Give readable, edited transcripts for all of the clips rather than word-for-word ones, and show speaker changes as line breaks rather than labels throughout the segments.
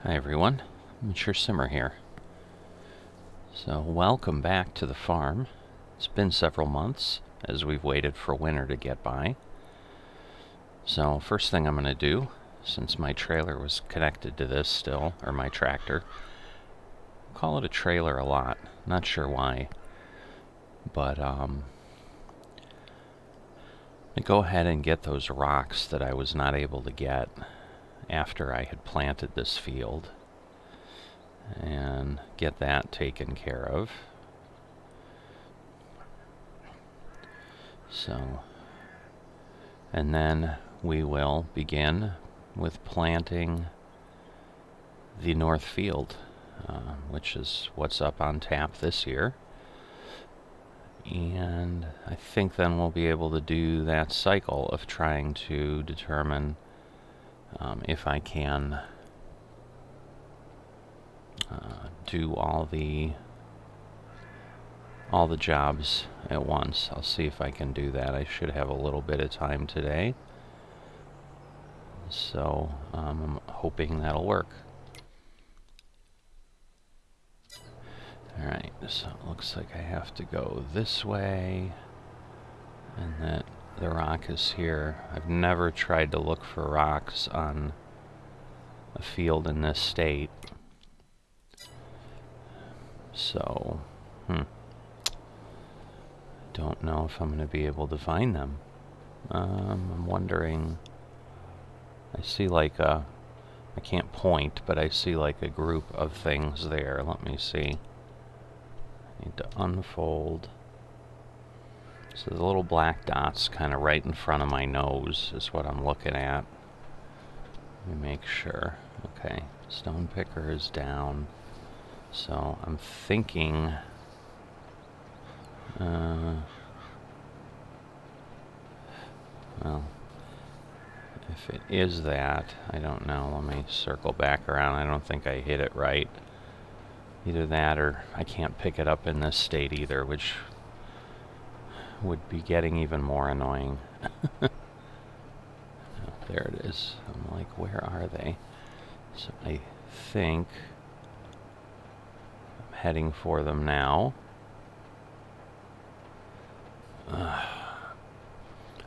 Hi everyone, Mature Simmer here. So welcome back to the farm. It's been several months as we've waited for winter to get by. So first thing I'm going to do, since my trailer was connected to this still, or my tractor, I call it a trailer a lot, not sure why, but I'm going to go ahead and get those rocks that I was not able to get after I had planted this field and get that taken care of. So, and then we will begin with planting the north field, which is what's up on tap this year. And I think then we'll be able to do that cycle of trying to determine if I can do all the jobs at once. I'll see if I can do that. I should have a little bit of time today, so I'm hoping that'll work. Alright, so it looks like I have to go this way, and that the rock is here. I've never tried to look for rocks on a field in this state, so don't know if I'm going to be able to find them. I'm wondering, I see like I can't point, but I see like a group of things there. Let me see. I need to unfold. So the little black dots kind of right in front of my nose is what I'm looking at. Let me make sure. Okay, stone picker is down. So I'm thinking well, if it is that, I don't know. Let me circle back around. I don't think I hit it right. Either that or I can't pick it up in this state either, which would be getting even more annoying. Oh, there it is. I'm like, where are they? So I think I'm heading for them now.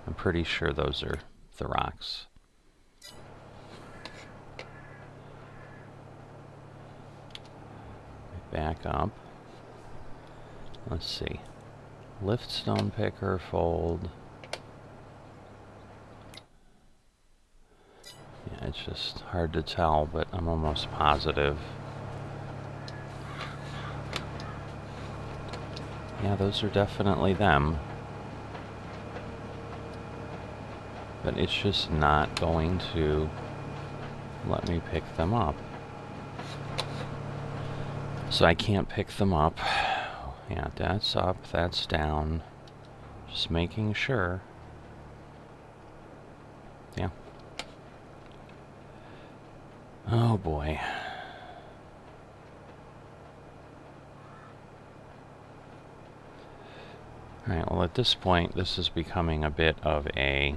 I'm pretty sure those are the rocks. Back up. Let's see. Lift stone picker, fold. Yeah, it's just hard to tell, but I'm almost positive. Yeah, those are definitely them. But it's just not going to let me pick them up. So I can't pick them up. Yeah, that's up, that's down. Just making sure. Yeah. Oh boy. Alright, well at this point, this is becoming a bit of a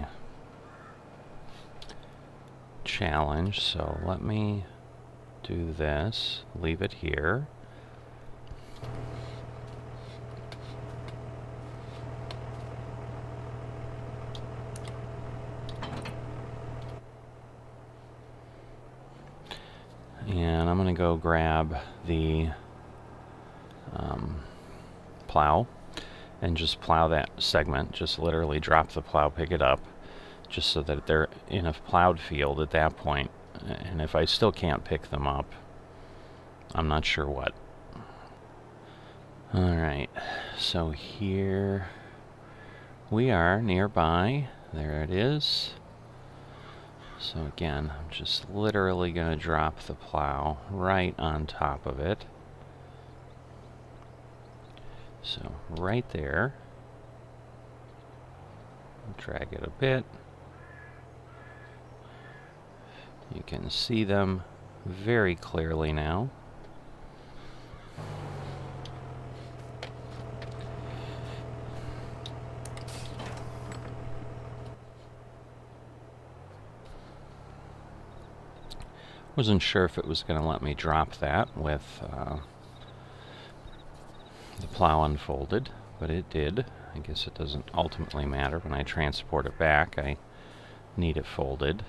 challenge, so let me do this, leave it here. And I'm going to go grab the plow and just plow that segment. Just literally drop the plow, pick it up, just so that they're in a plowed field at that point. And if I still can't pick them up, I'm not sure what. Alright, so here we are nearby. There it is. So again, I'm just literally going to drop the plow right on top of it. So right there. Drag it a bit. You can see them very clearly now. Wasn't sure if it was going to let me drop that with the plow unfolded, but it did. I guess it doesn't ultimately matter. When I transport it back, I need it folded.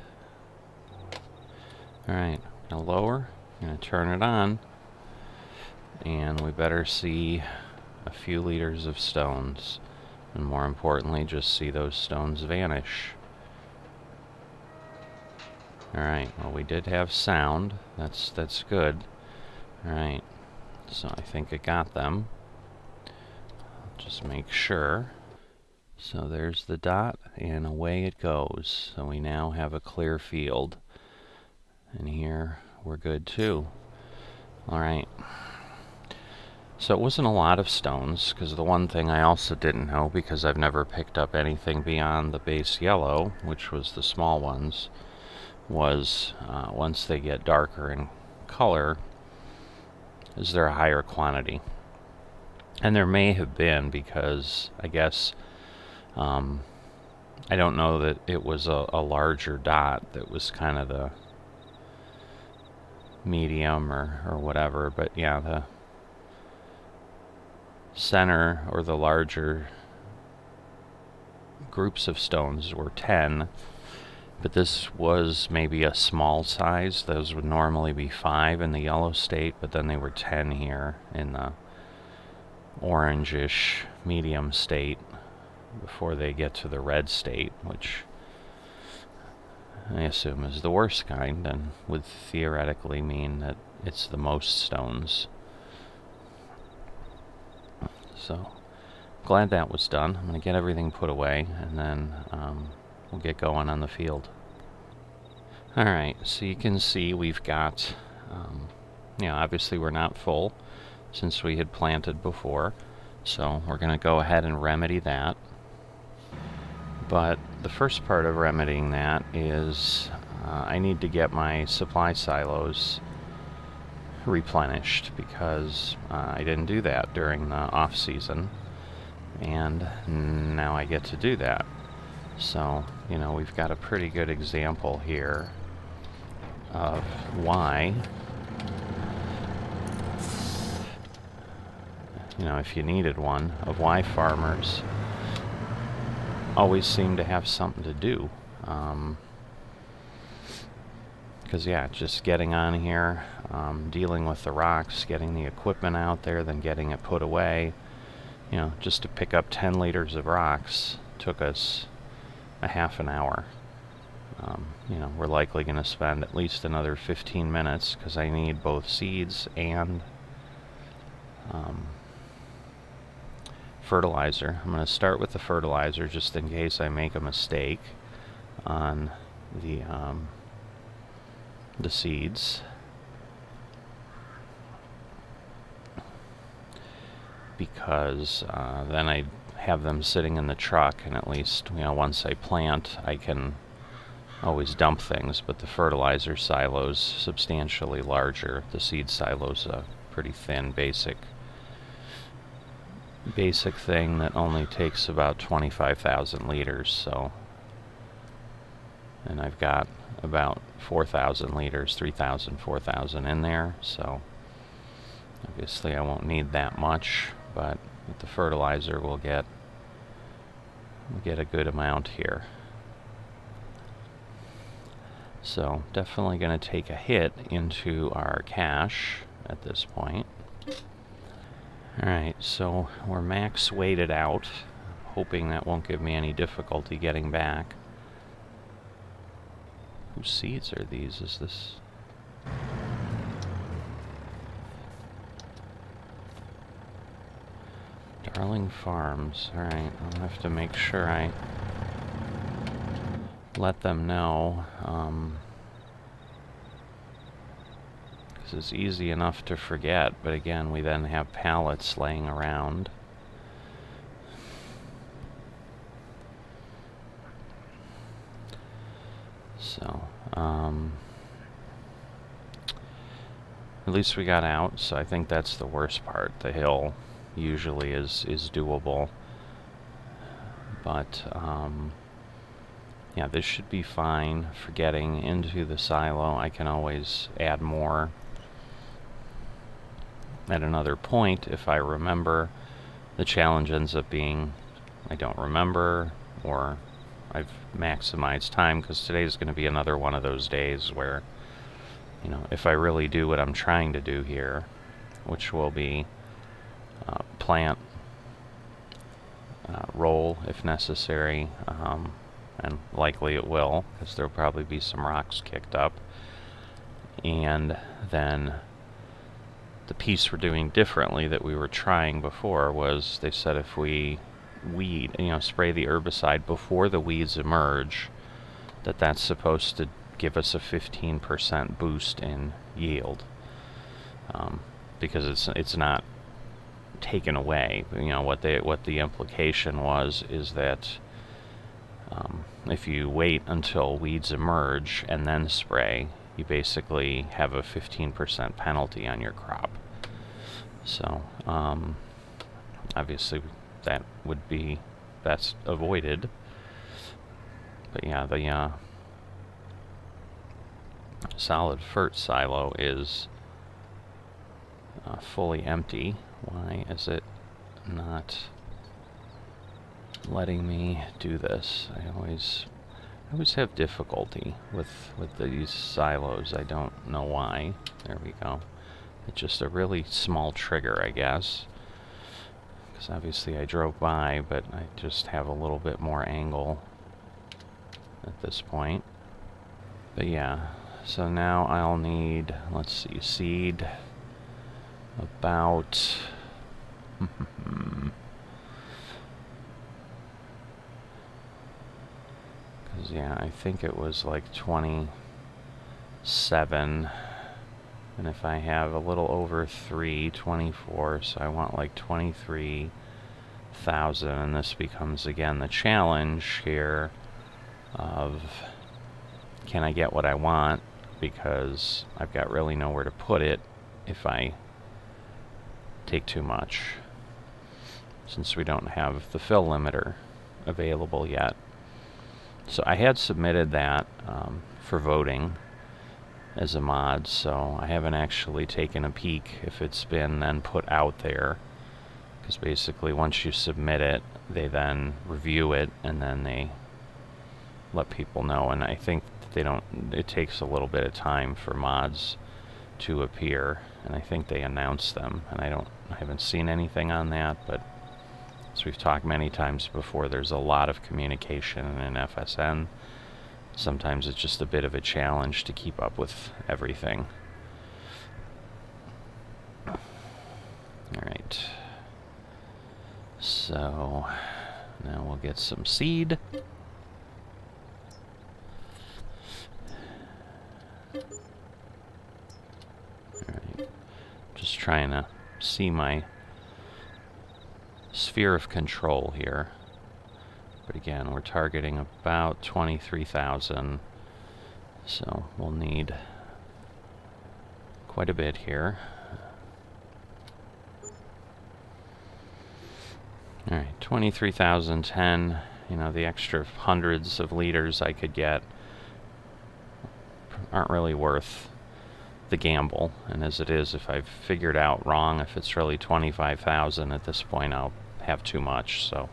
Alright, now lower, I'm going to turn it on, and we better see a few liters of stones, and more importantly, just see those stones vanish. Alright, well, we did have sound. That's good. Alright, so I think it got them. Just make sure. So there's the dot, and away it goes. So we now have a clear field. And here we're good too. Alright. So it wasn't a lot of stones, because the one thing I also didn't know, because I've never picked up anything beyond the base yellow, which was the small ones, was once they get darker in color, is there a higher quantity? And there may have been, because I guess I don't know that it was a larger dot that was kind of the medium or whatever, but yeah, the center or the larger groups of stones were 10, but this was maybe a small size. Those would normally be 5 in the yellow state, but then they were 10 here in the orangish medium state before they get to the red state, which I assume is the worst kind and would theoretically mean that it's the most stones. So glad that was done. I'm going to get everything put away, and then we'll get going on the field. Alright, so you can see we've got, obviously we're not full since we had planted before, so we're going to go ahead and remedy that. But the first part of remedying that is I need to get my supply silos replenished, because I didn't do that during the off season, and now I get to do that. So, we've got a pretty good example here of why, if you needed one, of why farmers always seem to have something to do. Because, just getting on here, dealing with the rocks, getting the equipment out there, then getting it put away, just to pick up 10 liters of rocks took us a half an hour. We're likely going to spend at least another 15 minutes, because I need both seeds and fertilizer. I'm going to start with the fertilizer just in case I make a mistake on the seeds, because then I have them sitting in the truck, and at least once I plant I can always dump things. But the fertilizer silo's substantially larger. The seed silo's a pretty thin basic thing that only takes about 25,000 liters, so, and I've got about 4,000 liters, 3,000, 4,000 in there, so obviously I won't need that much, but with the fertilizer we'll get a good amount here. So definitely going to take a hit into our cash at this point. Alright, so we're max weighted out, hoping that won't give me any difficulty getting back. Whose seeds are these? Is this... Darling Farms. Alright, I'll have to make sure I let them know. It's easy enough to forget, but again, we then have pallets laying around. So, at least we got out, so I think that's the worst part. The hill usually is doable, but Yeah, this should be fine for getting into the silo. I can always add more at another point if I remember. The challenge ends up being I don't remember, or I've maximized time, because today's going to be another one of those days where, you know, if I really do what I'm trying to do here, which will be plant, roll if necessary, and likely it will, because there'll probably be some rocks kicked up, and then the piece we're doing differently that we were trying before was they said if we weed, you know, spray the herbicide before the weeds emerge, that's supposed to give us a 15% boost in yield, because it's not taken away. You know, what the implication was is that if you wait until weeds emerge and then spray, you basically have a 15% penalty on your crop. So obviously that would be best avoided. But yeah, the solid fert silo is fully empty. Why is it not letting me do this? I always have difficulty with these silos. I don't know why. There we go. It's just a really small trigger, I guess. Because obviously I drove by, but I just have a little bit more angle at this point. But yeah, so now I'll need, let's see, seed about because yeah, I think it was like 27, and if I have a little over 24, so I want like 23,000, and this becomes again the challenge here of can I get what I want, because I've got really nowhere to put it if I take too much, since we don't have the fill limiter available yet. So I had submitted that for voting as a mod, so I haven't actually taken a peek if it's been then put out there, because basically once you submit it, they then review it and then they let people know. And I think they don't, it takes a little bit of time for mods to appear, and I think they announce them, and I haven't seen anything on that. But as we've talked many times before, there's a lot of communication in FSN. Sometimes it's just a bit of a challenge to keep up with everything. Alright, so now we'll get some seed. Alright, just trying to see my sphere of control here. But again, we're targeting about 23,000, so we'll need quite a bit here. Alright, 23,010, you know, the extra hundreds of liters I could get aren't really worth the gamble, and as it is, if I've figured out wrong, if it's really 25,000 at this point, I'll have too much. So,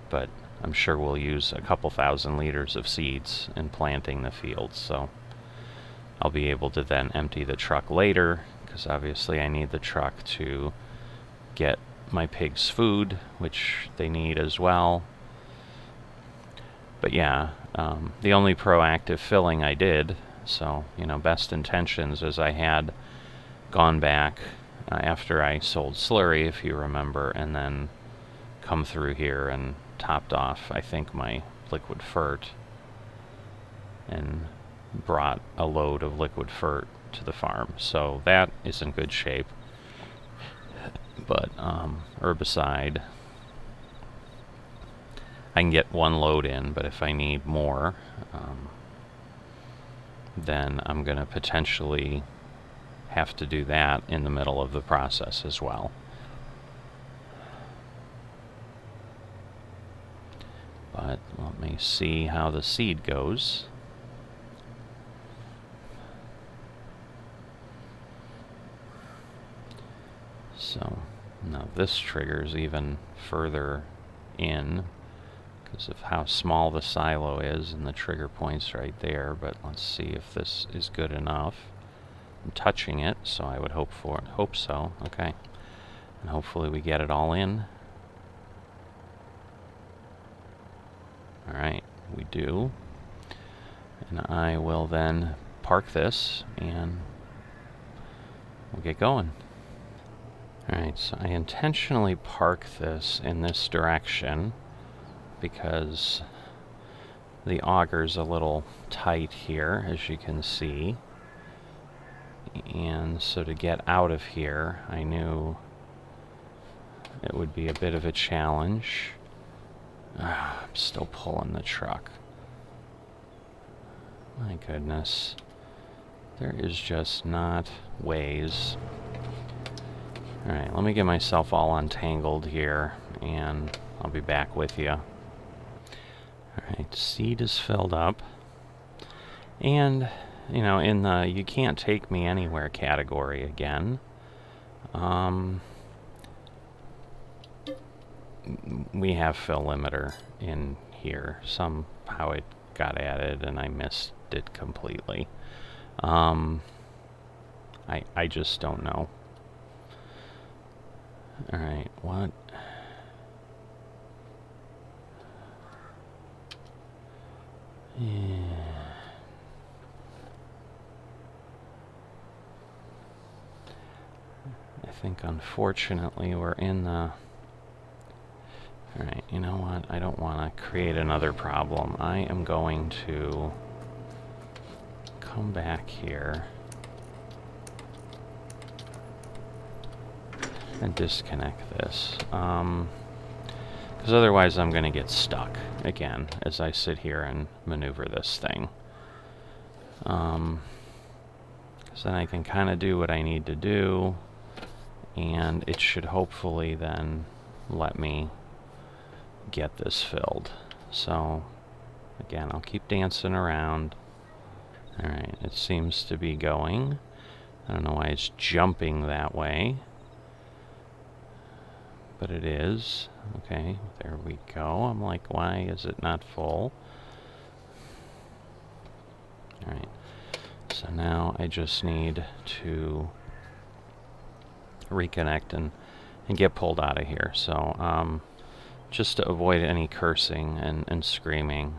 but I'm sure we'll use a couple thousand liters of seeds in planting the fields, so I'll be able to then empty the truck later, because obviously I need the truck to get my pigs food, which they need as well. But yeah, the only proactive filling I did, so, you know, best intentions, as I had gone back after I sold slurry, if you remember, and then come through here and topped off, I think, my liquid fert, and brought a load of liquid fert to the farm. So that is in good shape. But herbicide, I can get one load in, but if I need more, then I'm going to potentially have to do that in the middle of the process as well. But but let me see how the seed goes. So now this triggers even further in because of how small the silo is, and the trigger point's right there, but let's see if this is good enough. I'm touching it, so I would hope so. Okay. And hopefully we get it all in. Alright, we do. And I will then park this and we'll get going. Alright, so I intentionally park this in this direction because the auger's a little tight here, as you can see. And so to get out of here, I knew it would be a bit of a challenge. I'm still pulling the truck. My goodness. There is just not ways. Alright, let me get myself all untangled here, and I'll be back with you. Alright, seed is filled up. And, you know, in the you can't take me anywhere category again, we have fill limiter in here. Somehow it got added and I missed it completely. I just don't know. Alright, what? Yeah. I think unfortunately we're in the... Alright, you know what? I don't want to create another problem. I am going to come back here and disconnect this. Because otherwise I'm going to get stuck again as I sit here and maneuver this thing. Because then I can kind of do what I need to do, and it should hopefully then let me get this filled. So again, I'll keep dancing around. Alright, it seems to be going. I don't know why it's jumping that way, but it is. Okay, there we go. I'm like, why is it not full? Alright, so now I just need to reconnect and get pulled out of here. So just to avoid any cursing and screaming,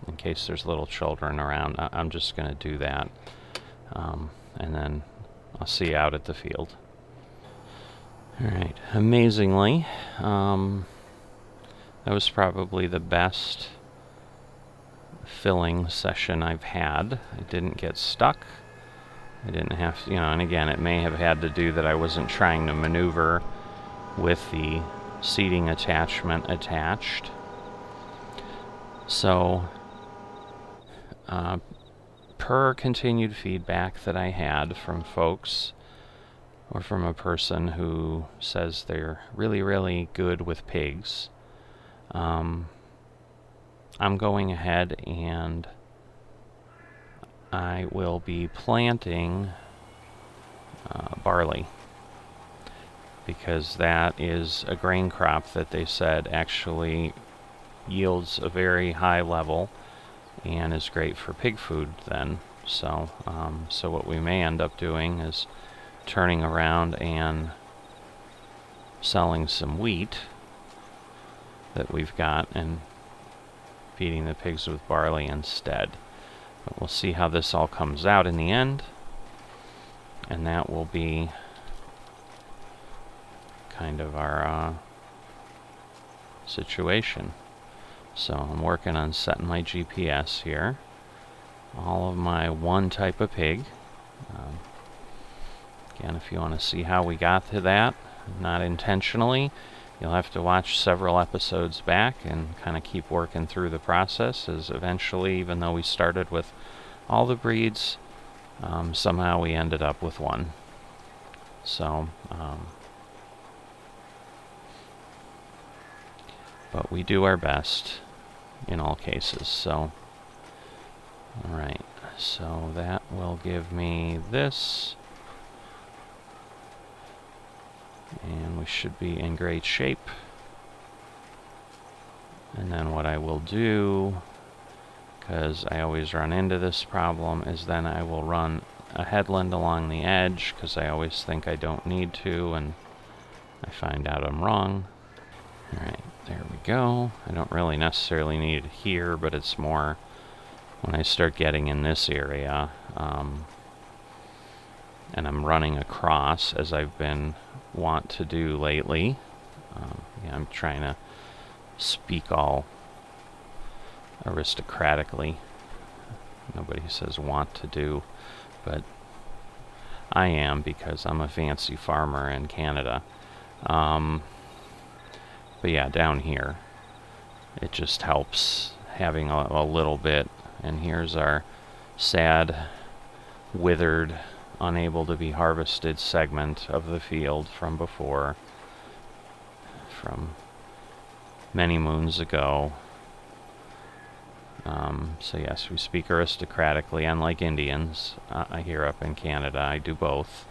in case there's little children around, I'm just going to do that. And then I'll see you out at the field. Alright, amazingly, that was probably the best filling session I've had. I didn't get stuck. I didn't have to, you know, and again, it may have had to do that I wasn't trying to maneuver with the seating attachment attached. So, per continued feedback that I had from folks, or from a person who says they're really, really good with pigs, I'm going ahead and I will be planting barley, because that is a grain crop that they said actually yields a very high level and is great for pig food then. So, so what we may end up doing is turning around and selling some wheat that we've got and feeding the pigs with barley instead. But we'll see how this all comes out in the end, and that will be kind of our situation. So I'm working on setting my GPS here. All of my one type of pig. Again, if you want to see how we got to that, not intentionally, you'll have to watch several episodes back and kind of keep working through the process, as eventually, even though we started with all the breeds, somehow we ended up with one. So, but we do our best. in all cases. So, alright, so that will give me this. And we should be in great shape. And then what I will do, because I always run into this problem, is then I will run a headland along the edge, because I always think I don't need to, and I find out I'm wrong. Alright, there we go. I don't really necessarily need it here, but it's more when I start getting in this area, and I'm running across, as I've been want to do lately. Yeah, I'm trying to speak all aristocratically. Nobody says want to do, but I am, because I'm a fancy farmer in Canada. But yeah, down here, it just helps having a little bit. And here's our sad, withered, unable to be harvested segment of the field from before, from many moons ago. So yes, we speak aristocratically, unlike Indians here up in Canada. I do both.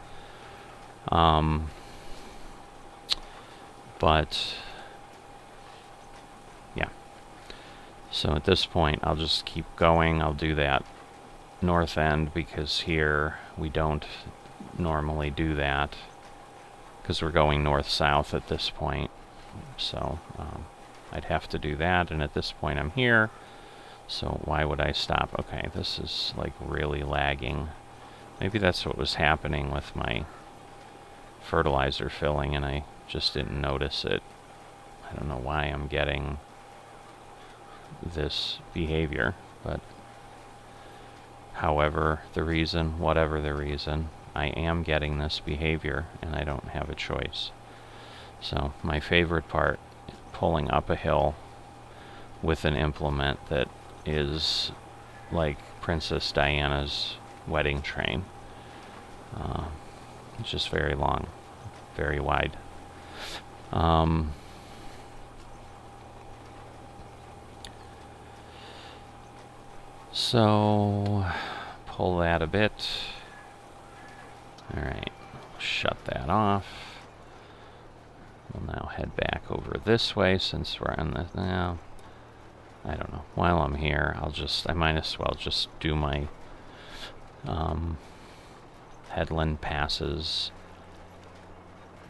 But yeah. So at this point, I'll just keep going. I'll do that north end, because here we don't normally do that, because we're going north-south at this point. So I'd have to do that, and at this point I'm here. So why would I stop? Okay, this is like really lagging. Maybe that's what was happening with my fertilizer filling, and I just didn't notice it. I don't know why I'm getting this behavior, but however the reason, whatever the reason, I am getting this behavior, and I don't have a choice. So my favorite part, pulling up a hill with an implement that is like Princess Diana's wedding train. It's just very long, very wide. So pull that a bit. Alright, shut that off. We'll now head back over this way, since we're on the... Now, I don't know. While I'm here, I might as well just do my headland passes.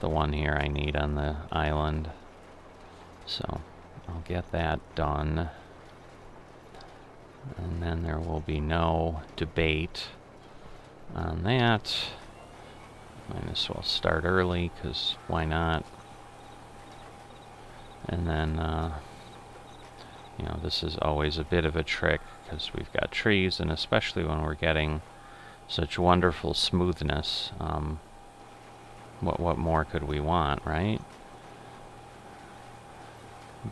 The one here I need on the island. So I'll get that done. And then there will be no debate on that. Might as well start early, because why not? And then, you know, this is always a bit of a trick, because we've got trees, and especially when we're getting such wonderful smoothness, what more could we want, right?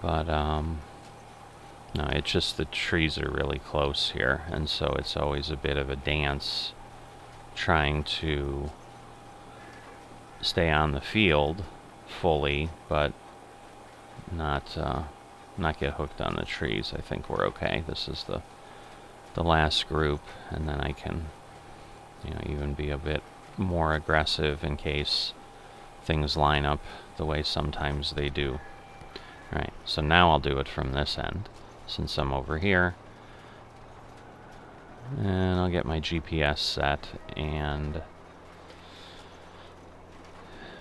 But, no, it's just the trees are really close here, and so it's always a bit of a dance trying to stay on the field fully, but not get hooked on the trees. I think we're okay. This is the last group, and then I can, you know, even be a bit more aggressive in case things line up the way sometimes they do. Alright, so now I'll do it from this end, since I'm over here. And I'll get my GPS set, and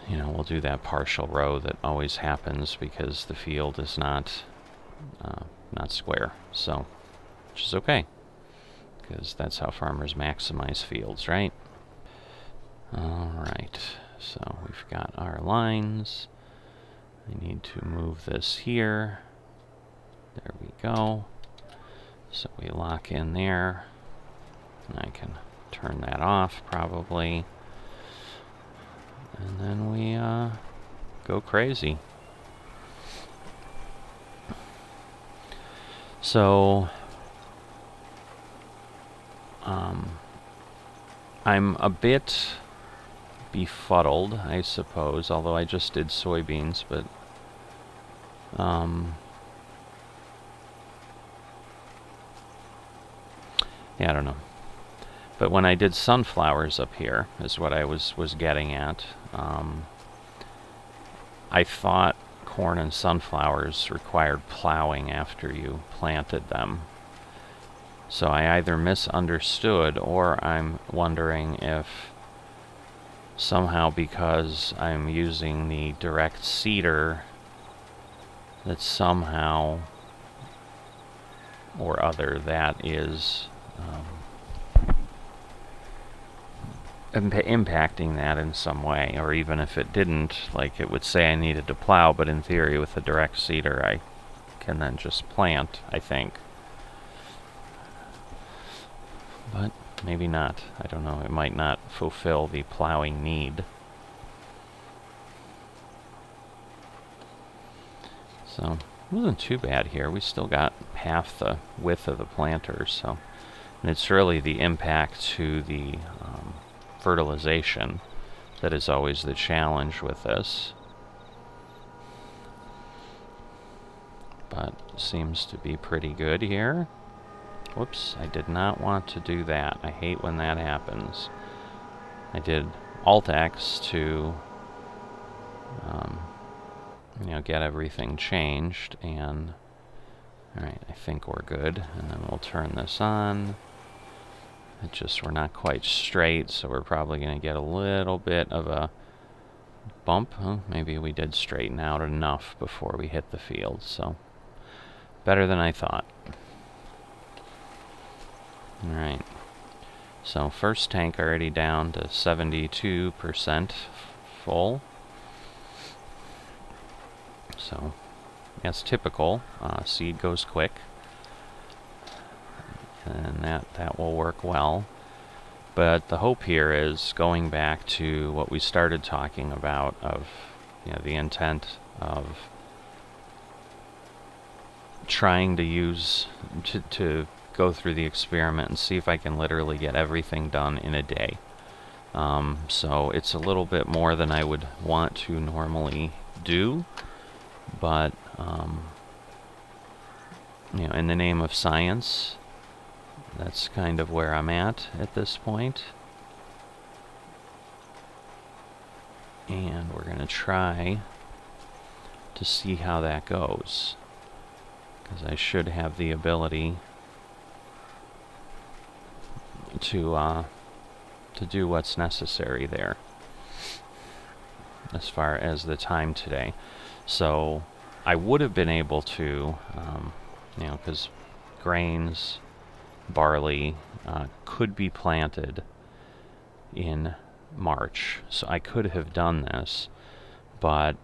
you know, we'll do that partial row that always happens because the field is not square, so, which is okay, because that's how farmers maximize fields, right? Alright, so we've got our lines. I need to move this here. There we go. So we lock in there, and I can turn that off probably. And then we go crazy. So I'm a bit befuddled, I suppose, although I just did soybeans, but Yeah, I don't know. But when I did sunflowers up here, is what I was getting at. I thought corn and sunflowers required plowing after you planted them. So I either misunderstood, or I'm wondering if somehow because I'm using the direct seeder, that somehow or other that is impacting that in some way. Or even if it didn't, like it would say I needed to plow, but in theory with a direct seeder I can then just plant, I think. But maybe not. I don't know. It might not fulfill the plowing need. So it wasn't too bad here. We still got half the width of the planter, so. And it's really the impact to the fertilization that is always the challenge with this. But seems to be pretty good here. Whoops, I did not want to do that. I hate when that happens. I did Alt-X to get everything changed, and alright, I think we're good. And then we'll turn this on. We're not quite straight, so we're probably going to get a little bit of a bump. Oh, maybe we did straighten out enough before we hit the field, so better than I thought. Alright, so first tank already down to 72% full. So, as typical, seed goes quick. And that will work well. But the hope here is going back to what we started talking about, of the intent of trying to use to go through the experiment and see if I can literally get everything done in a day. So it's a little bit more than I would want to normally do, but in the name of science, that's kind of where I'm at this point. And we're going to try to see how that goes, because I should have the ability to do what's necessary there as far as the time today. So I would have been able to, because grains, barley could be planted in March, so I could have done this, but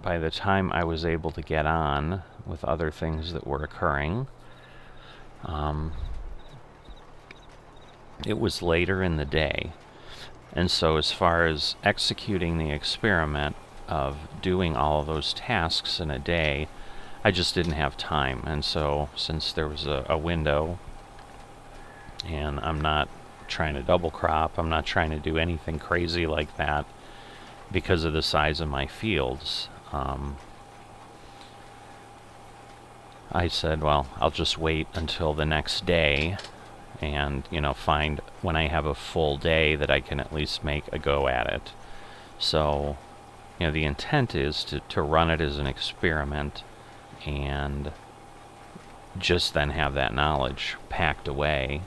by the time I was able to get on with other things that were occurring, it was later in the day. And so as far as executing the experiment of doing all of those tasks in a day, I just didn't have time. And so since there was a window, and I'm not trying to double crop, I'm not trying to do anything crazy like that because of the size of my fields, I said, well, I'll just wait until the next day and find when I have a full day that I can at least make a go at it. So the intent is to run it as an experiment and just then have that knowledge packed away,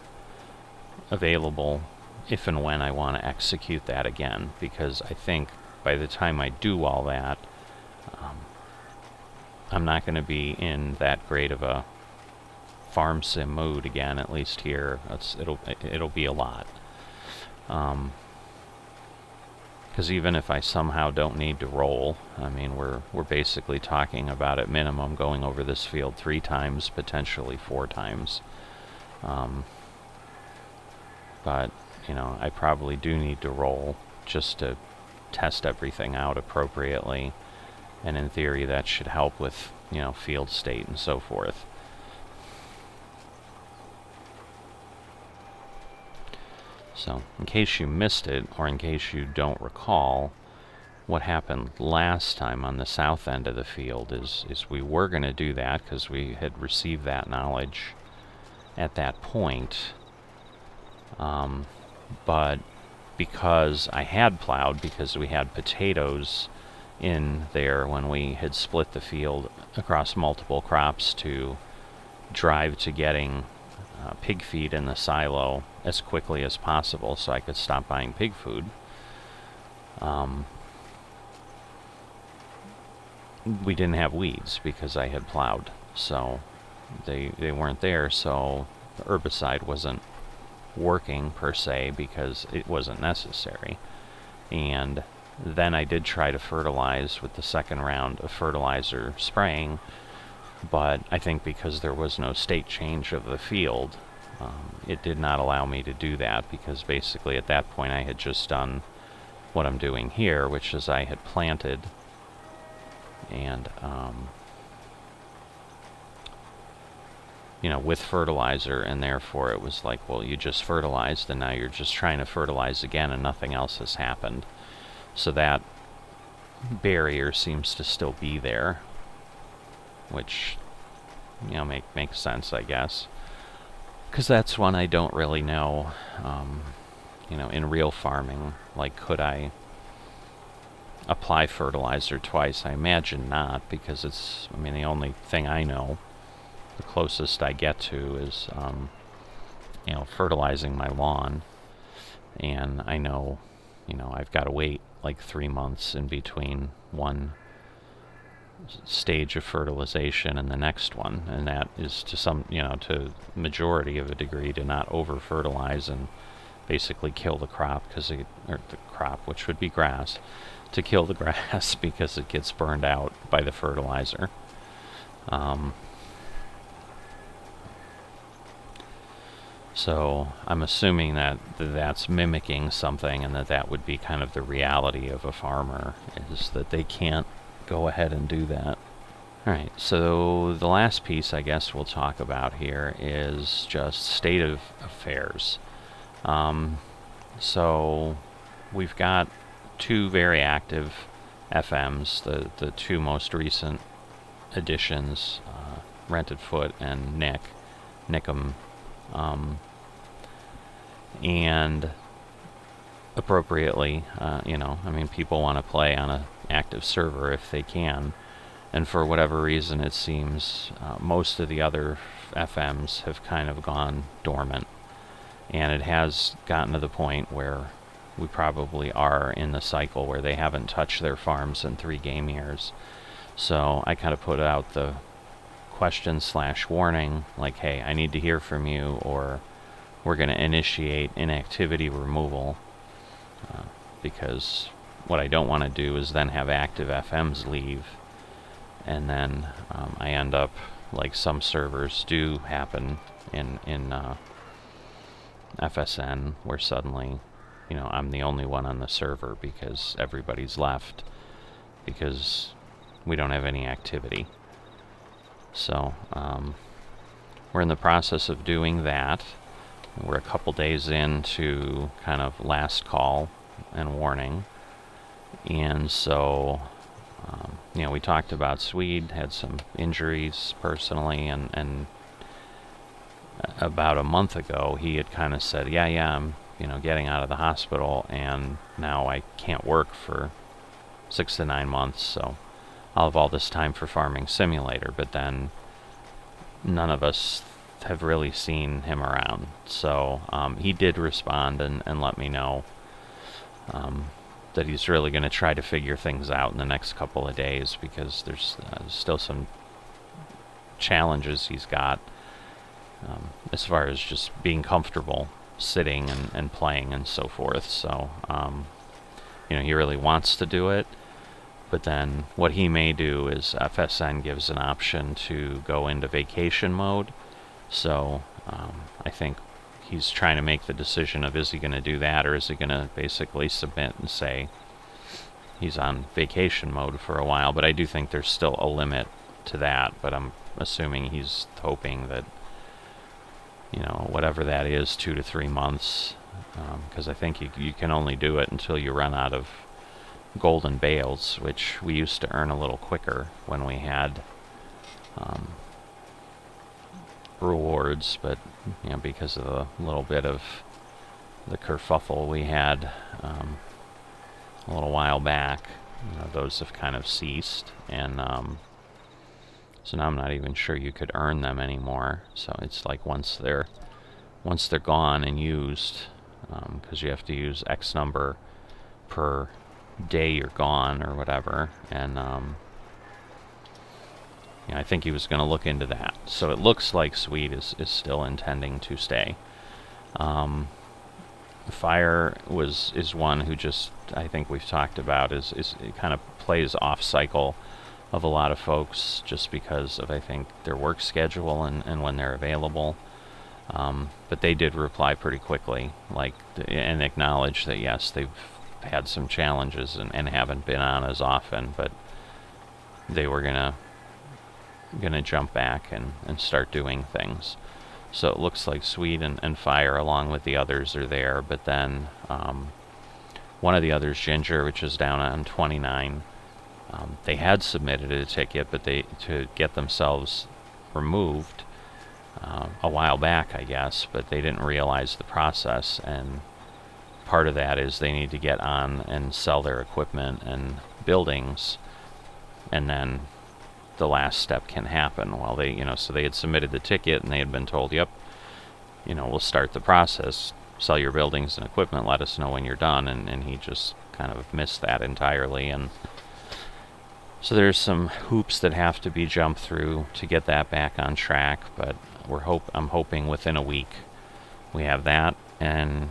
available if and when I want to execute that again, because I think by the time I do all that, I'm not going to be in that great of a farm sim mood again. At least here, it'll be a lot. Because even if I somehow don't need to roll, I mean, we're basically talking about at minimum going over this field 3 times, potentially 4 times. But I probably do need to roll just to test everything out appropriately, and in theory that should help with field state and so forth. So in case you missed it, or in case you don't recall, what happened last time on the south end of the field is we were going to do that because we had received that knowledge, at that point. But because I had plowed, because we had potatoes in there when we had split the field across multiple crops to drive to getting pig feed in the silo as quickly as possible so I could stop buying pig food. We didn't have weeds because I had plowed, so they weren't there, so the herbicide wasn't working per se because it wasn't necessary. And then I did try to fertilize with the second round of fertilizer spraying, but I think because there was no state change of the field, it did not allow me to do that, because basically at that point I had just done what I'm doing here, which is I had planted and with fertilizer, and therefore it was like, well, you just fertilized and now you're just trying to fertilize again and nothing else has happened. So that barrier seems to still be there, which makes sense, I guess, because that's one I don't really know. In real farming, like, could I apply fertilizer twice? I imagine not, because the only thing I know, the closest I get to is fertilizing my lawn, and I know I've got to wait like 3 months in between one stage of fertilization and the next one, and that is to majority of a degree to not over fertilize and basically kill the crop, which would be grass, to kill the grass because it gets burned out by the fertilizer. So I'm assuming that's mimicking something, and that would be kind of the reality of a farmer, is that they can't go ahead and do that. Alright, so the last piece I guess we'll talk about here is just state of affairs. So we've got 2 very active FMs, the 2 most recent additions, Rented Foot and Nickum. And appropriately, people want to play on an active server if they can, and for whatever reason it seems most of the other FMs have kind of gone dormant, and it has gotten to the point where we probably are in the cycle where they haven't touched their farms in 3 game years. So I kind of put out the question/warning, like, hey, I need to hear from you, or we're going to initiate inactivity removal, because what I don't want to do is then have active FMs leave, and then I end up like some servers do happen in FSN, where suddenly I'm the only one on the server because everybody's left because we don't have any activity. So we're in the process of doing that. We're a couple days into kind of last call and warning, and so we talked about Swede had some injuries personally, and about a month ago he had kind of said, yeah, I'm getting out of the hospital, and now I can't work for 6 to 9 months, so I'll have all this time for Farming Simulator. But then none of us have really seen him around, so he did respond and let me know that he's really going to try to figure things out in the next couple of days, because there's still some challenges he's got as far as just being comfortable sitting and playing and so forth. So he really wants to do it, but then what he may do is FSN gives an option to go into vacation mode. So I think he's trying to make the decision of, is he going to do that, or is he going to basically submit and say he's on vacation mode for a while. But I do think there's still a limit to that, but I'm assuming he's hoping that whatever that is, 2 to 3 months, because I think you can only do it until you run out of golden bales, which we used to earn a little quicker when we had rewards, but you know, because of the little bit of the kerfuffle we had a little while back, you know, those have kind of ceased, and so now I'm not even sure you could earn them anymore. So it's like once they're gone and used, because you have to use X number per day you're gone or whatever, and yeah, I think he was going to look into that. So it looks like Sweet is still intending to stay. Fire is one who just, I think we've talked about, is it kind of plays off cycle of a lot of folks just because of, I think, their work schedule and when they're available. But they did reply pretty quickly, like, and acknowledge that yes, they've had some challenges and haven't been on as often, but they were gonna jump back and start doing things. So it looks like Sweet and Fire, along with the others, are there, but then one of the others, Ginger, which is down on 29, they had submitted a ticket, but to get themselves removed a while back, I guess, but they didn't realize the process, and part of that is they need to get on and sell their equipment and buildings, and then the last step can happen. While they, you know, so they had submitted the ticket and they had been told, yep, you know, we'll start the process, sell your buildings and equipment, let us know when you're done, and he just kind of missed that entirely, and so there's some hoops that have to be jumped through to get that back on track, but I'm hoping within a week we have that, and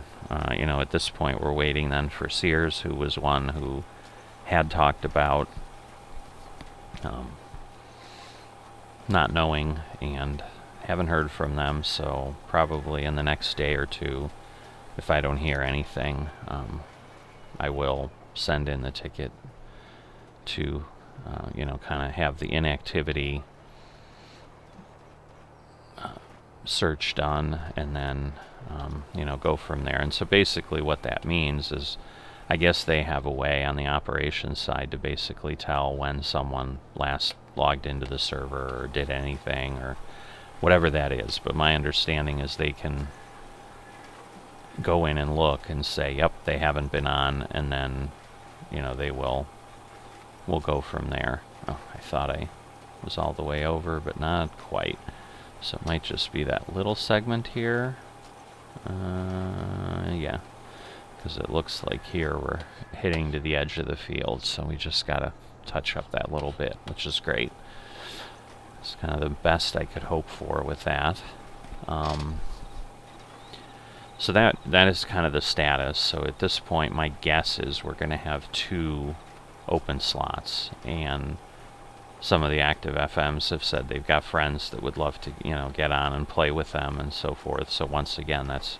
you know, at this point we're waiting then for Sears, who was one who had talked about not knowing, and haven't heard from them, so probably in the next day or two, if I don't hear anything, I will send in the ticket to you know, kind of have the inactivity search done, and then you know, go from there. And so basically what that means is, I guess they have a way on the operations side to basically tell when someone last logged into the server or did anything or whatever that is. But my understanding is they can go in and look and say, yep, they haven't been on, and then, you know, we'll go from there. Oh, I thought I was all the way over, but not quite. So it might just be that little segment here. Yeah, because it looks like here we're hitting to the edge of the field, so we just gotta touch up that little bit, which is great. It's kind of the best I could hope for with that. So that is kind of the status. So at this point, my guess is we're going to have 2 open slots, and some of the active FMs have said they've got friends that would love to, you know, get on and play with them and so forth. So once again, that's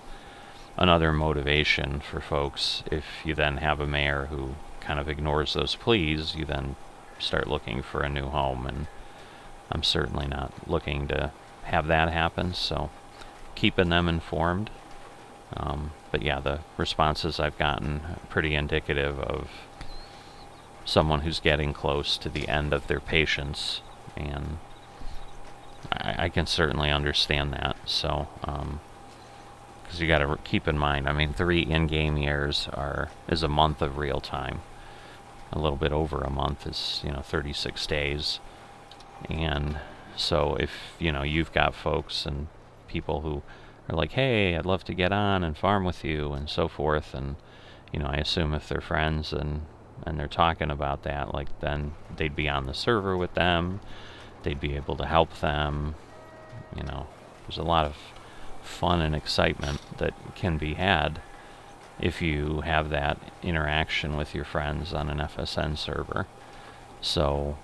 another motivation for folks. If you then have a mayor who kind of ignores those pleas, you then start looking for a new home, and I'm certainly not looking to have that happen, so keeping them informed. But yeah, the responses I've gotten are pretty indicative of someone who's getting close to the end of their patience, and I can certainly understand that. So, because you got to keep in mind, I mean, 3 in-game years is a month of real time. A little bit over a month is, you know, 36 days. And so if, you know, you've got folks and people who are like, hey, I'd love to get on and farm with you and so forth, and, you know, I assume if they're friends and they're talking about that, like, then they'd be on the server with them, they'd be able to help them, you know. There's a lot of fun and excitement that can be had if you have that interaction with your friends on an FSN server. So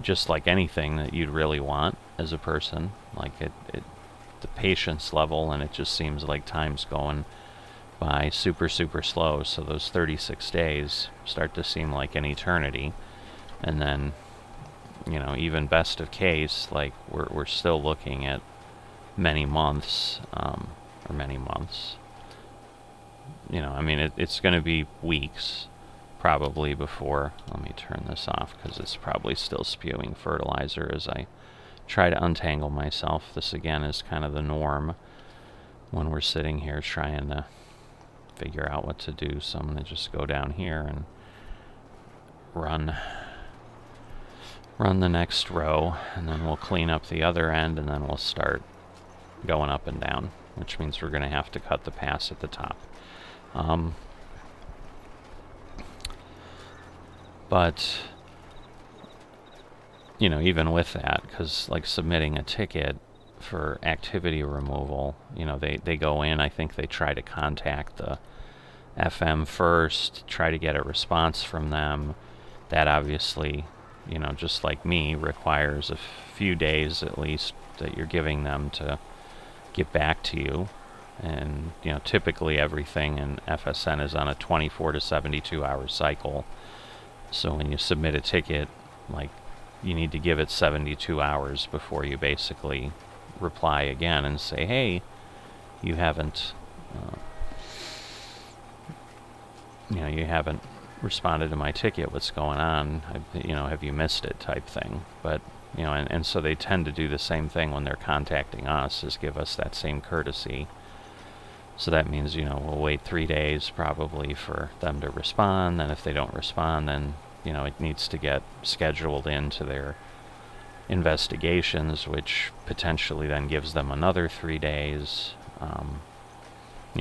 just like anything that you'd really want as a person, like the patience level, and it just seems like time's going by super slow, so those 36 days start to seem like an eternity. And then, you know, even best of case, like we're still looking at many months, you know, I mean, it's going to be weeks probably before, let me turn this off because it's probably still spewing fertilizer as I try to untangle myself. This again is kind of the norm when we're sitting here trying to figure out what to do. So I'm going to just go down here and run the next row, and then we'll clean up the other end, and then we'll start going up and down, which means we're going to have to cut the pass at the top. But, you know, even with that, because like submitting a ticket for activity removal, you know, they go in, I think they try to contact the FM first, try to get a response from them. That obviously, you know, just like me, requires a few days at least that you're giving them to get back to you. And, you know, typically everything in FSN is on a 24 to 72 hour cycle. So when you submit a ticket, like, you need to give it 72 hours before you basically reply again and say, hey, you haven't, you haven't responded to my ticket, what's going on, have you missed it, type thing. But, you know, and so they tend to do the same thing when they're contacting us, is give us that same courtesy. So that means, you know, we'll wait 3 days probably for them to respond. Then if they don't respond, then, you know, it needs to get scheduled into their investigations, which potentially then gives them another 3 days.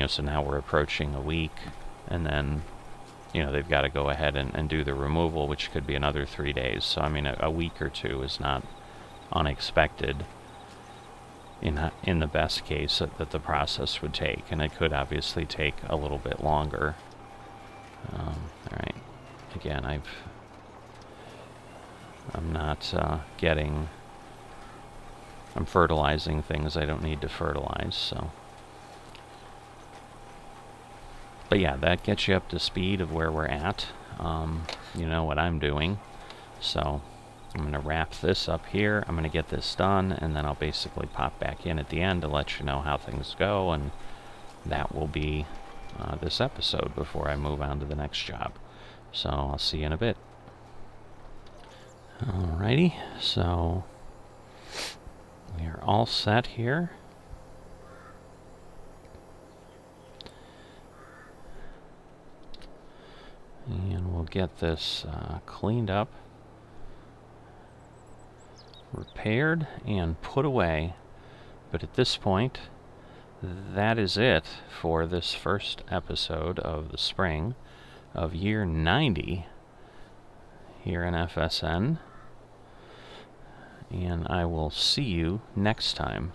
So now we're approaching a week, and then, you know, they've got to go ahead and do the removal, which could be another 3 days. So, I mean, a week or two is not unexpected in the best case that the process would take, and it could obviously take a little bit longer. All right. Again, I'm fertilizing things I don't need to fertilize, so. But yeah, that gets you up to speed of where we're at. You know what I'm doing. So I'm going to wrap this up here. I'm going to get this done, and then I'll basically pop back in at the end to let you know how things go, and that will be this episode before I move on to the next job. So I'll see you in a bit. Alrighty, so we are all set here. And we'll get this cleaned up, repaired, and put away. But at this point, that is it for this first episode of the spring of year 90 here in FSN. And I will see you next time.